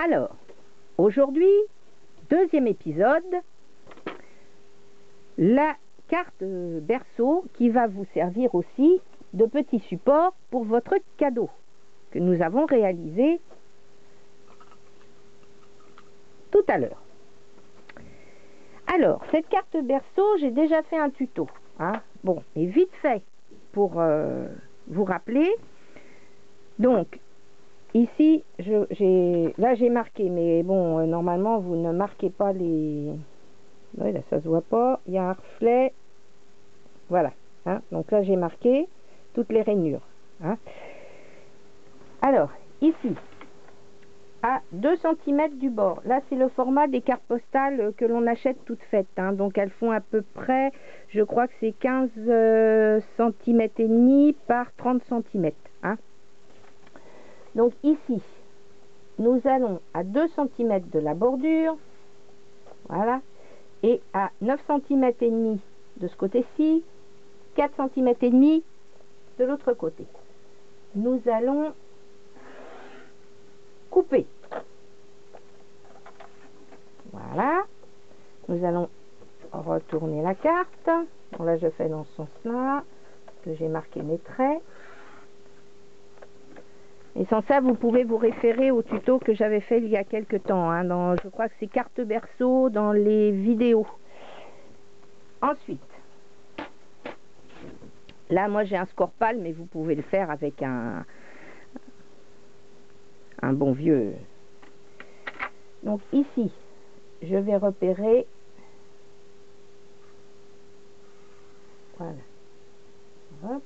Alors, aujourd'hui, deuxième épisode, la carte berceau qui va vous servir aussi de petit support pour votre cadeau que nous avons réalisé tout à l'heure. Alors, cette carte berceau, j'ai déjà fait un tuto. Bon, et vite fait, pour vous rappeler. Donc, ici, là j'ai marqué, mais bon, normalement, vous ne marquez pas les... Oui, là, ça se voit pas. Il y a un reflet. Voilà. Donc là, j'ai marqué toutes les rainures. Alors, ici, à 2 cm du bord. Là, c'est le format des cartes postales que l'on achète toutes faites. Donc, elles font à peu près, je crois que c'est 15 cm et demi par 30 cm. Donc, ici, nous allons à 2 cm de la bordure. Voilà. Et à 9 cm et demi de ce côté-ci, 4 cm et demi de l'autre côté. Nous allons couper. Voilà. Nous allons retourner la carte. Bon, là, je fais dans ce sens-là, que j'ai marqué mes traits. Et sans ça, vous pouvez vous référer au tuto que j'avais fait il y a quelques temps. Je crois que c'est carte berceau dans les vidéos. Ensuite, là, moi, j'ai un Scorpal, mais vous pouvez le faire avec un bon vieux. Donc ici, je vais repérer. Voilà. Hop.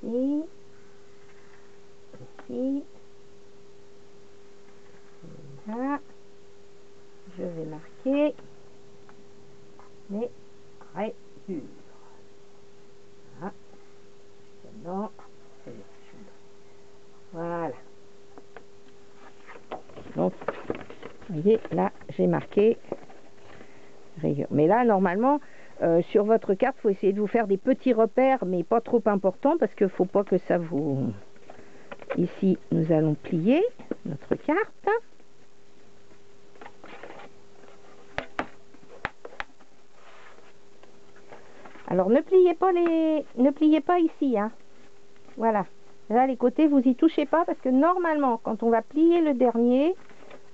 Ici. Ici. Là. Je vais marquer les rainures. Voilà. Donc, vous voyez, là, j'ai marqué rayures. Mais là, normalement, sur votre carte, il faut essayer de vous faire des petits repères, mais pas trop importants, parce qu'il ne faut pas que ça vous... Ici, nous allons plier notre carte. Alors, ne pliez pas ici, Voilà. Là, les côtés, vous y touchez pas, parce que normalement, quand on va plier le dernier,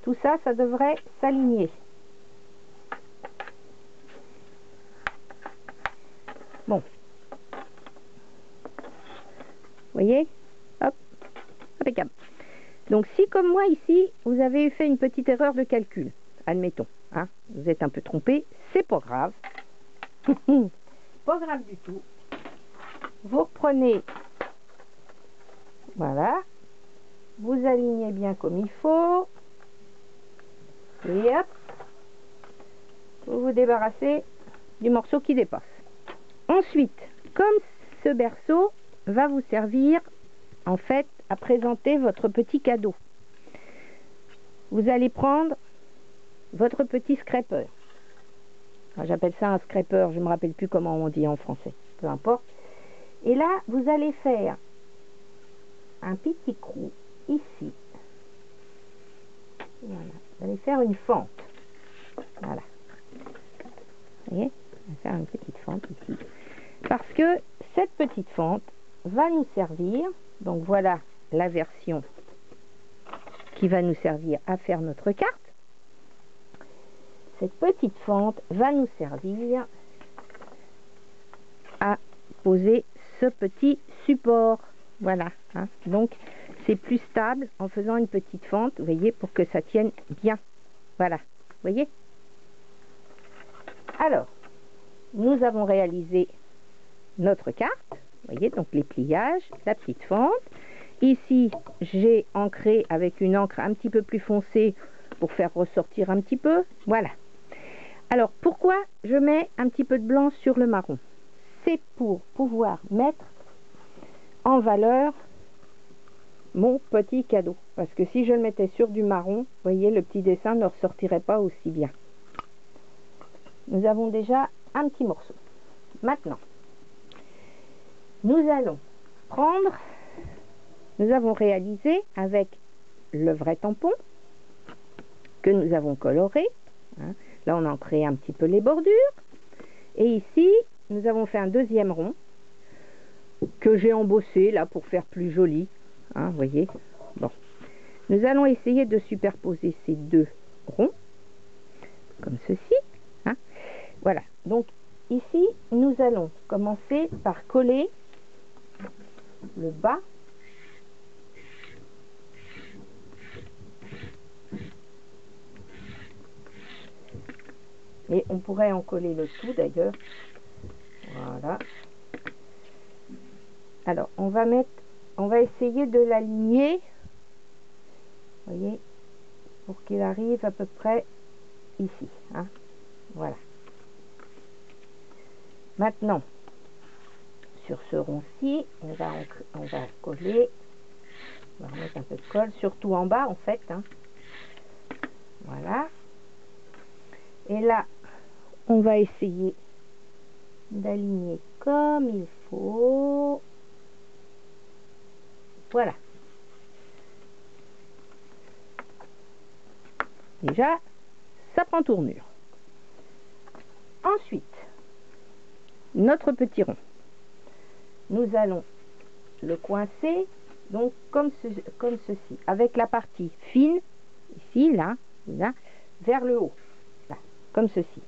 tout ça, ça devrait s'aligner. Bon. Vous voyez? Hop. Impeccable. Donc, si comme moi, ici, vous avez fait une petite erreur de calcul, admettons, vous êtes un peu trompé, c'est pas grave. Pas grave du tout. Vous reprenez, voilà, vous alignez bien comme il faut, et hop, vous vous débarrassez du morceau qui dépasse. Ensuite, comme ce berceau va vous servir, en fait, à présenter votre petit cadeau, vous allez prendre votre petit scraper. J'appelle ça un scraper, je ne me rappelle plus comment on dit en français, peu importe. Et là, vous allez faire un petit trou ici. Voilà. Vous allez faire une fente. Voilà. Vous voyez? On va faire une petite fente ici. Parce que cette petite fente va nous servir, donc voilà la version qui va nous servir à faire notre carte. Cette petite fente va nous servir à poser ce petit support. Voilà. Donc, c'est plus stable en faisant une petite fente, vous voyez, pour que ça tienne bien. Voilà. Vous voyez? Alors, nous avons réalisé notre carte. Vous voyez, donc les pliages, la petite fente. Ici, j'ai ancré avec une encre un petit peu plus foncée pour faire ressortir un petit peu. Voilà. Alors, pourquoi je mets un petit peu de blanc sur le marron? C'est pour pouvoir mettre en valeur mon petit cadeau. Parce que si je le mettais sur du marron, vous voyez, le petit dessin ne ressortirait pas aussi bien. Nous avons déjà un petit morceau. Maintenant, nous allons prendre, nous avons réalisé avec le vrai tampon que nous avons coloré. Hein. Là, on a ancré un petit peu les bordures. Et ici, nous avons fait un deuxième rond que j'ai embossé là pour faire plus joli. Hein, vous voyez. Bon. Nous allons essayer de superposer ces deux ronds comme ceci. Hein. Voilà. Donc ici, nous allons commencer par coller le bas. Et on pourrait en coller le tout d'ailleurs. Voilà. Alors, on va essayer de l'aligner. Vous voyez, pour qu'il arrive à peu près ici. Hein. Voilà. Maintenant, sur ce rond-ci, on va coller. On va remettre un peu de colle, surtout en bas en fait. Hein. Voilà. Et là, on va essayer d'aligner comme il faut. Voilà. Déjà, ça prend tournure. Ensuite, notre petit rond. Nous allons le coincer, donc comme ceci, avec la partie fine, ici, là, vers le haut. Là, comme ceci.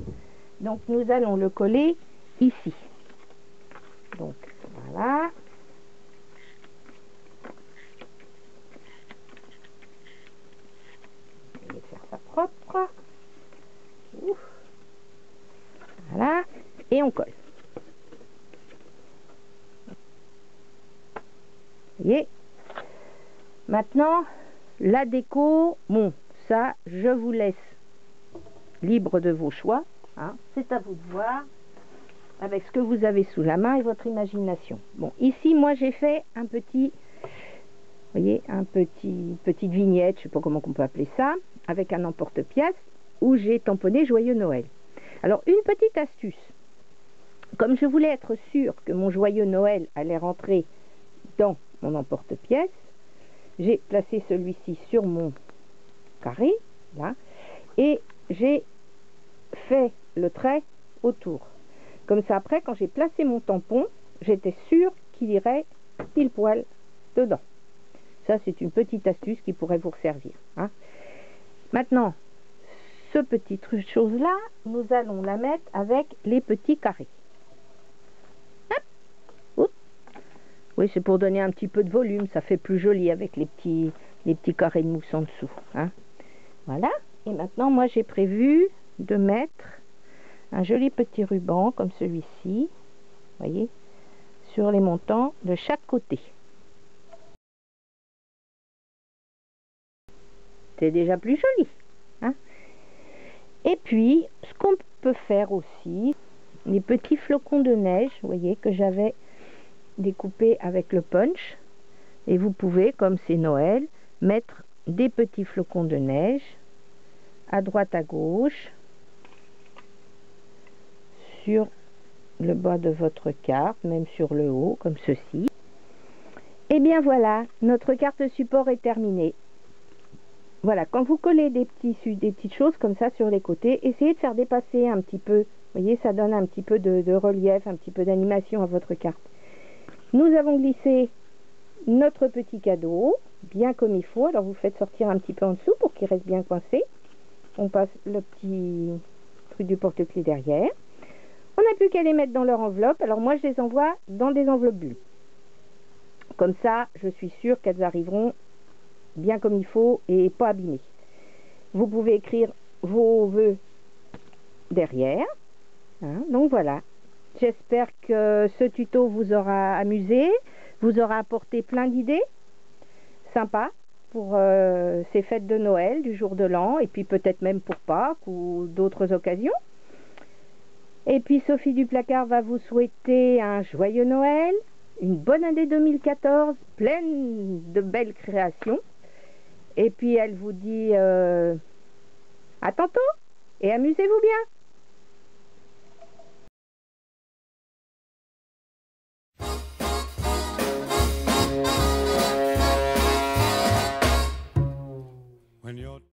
Donc, nous allons le coller ici. Donc, voilà. Je vais faire ça propre. Ouf. Voilà. Et on colle. Vous voyez. Maintenant, la déco, bon, ça, je vous laisse libre de vos choix. Hein. C'est à vous de voir avec ce que vous avez sous la main et votre imagination. Bon, ici, moi, j'ai fait un petit, vous voyez, petite vignette, je ne sais pas comment on peut appeler ça, avec un emporte-pièce où j'ai tamponné Joyeux Noël. Alors, une petite astuce. Comme je voulais être sûre que mon Joyeux Noël allait rentrer dans mon emporte-pièce, j'ai placé celui-ci sur mon carré, là, et j'ai fait le trait autour. Comme ça, après, quand j'ai placé mon tampon, j'étais sûre qu'il irait pile poil dedans. Ça, c'est une petite astuce qui pourrait vous servir. Hein. Maintenant, ce petit chose-là, nous allons la mettre avec les petits carrés. Oui, c'est pour donner un petit peu de volume, ça fait plus joli avec les petits carrés de mousse en dessous. Hein. Voilà. Et maintenant, moi, j'ai prévu de mettre un joli petit ruban comme celui-ci, voyez, sur les montants de chaque côté. C'est déjà plus joli. Hein. Et puis, ce qu'on peut faire aussi, les petits flocons de neige, vous voyez, que j'avais découpé avec le punch. Et vous pouvez, comme c'est Noël, mettre des petits flocons de neige à droite à gauche sur le bas de votre carte, même sur le haut, comme ceci. Et bien voilà, notre carte support est terminée. Voilà, quand vous collez des petites choses comme ça sur les côtés, essayez de faire dépasser un petit peu. Vous voyez, ça donne un petit peu de relief, un petit peu d'animation à votre carte. Nous avons glissé notre petit cadeau, bien comme il faut. Alors vous faites sortir un petit peu en dessous pour qu'il reste bien coincé. On passe le petit truc du porte-clés derrière. On n'a plus qu'à les mettre dans leur enveloppe. Alors moi, je les envoie dans des enveloppes bulles. Comme ça, je suis sûre qu'elles arriveront bien comme il faut et pas abîmées. Vous pouvez écrire vos vœux derrière. Hein, donc voilà. J'espère que ce tuto vous aura amusé, vous aura apporté plein d'idées sympas pour ces fêtes de Noël, du jour de l'an, et puis peut-être même pour Pâques ou d'autres occasions. Et puis Sophie du Placard va vous souhaiter un joyeux Noël, une bonne année 2014, pleine de belles créations. Et puis elle vous dit à tantôt et amusez-vous bien.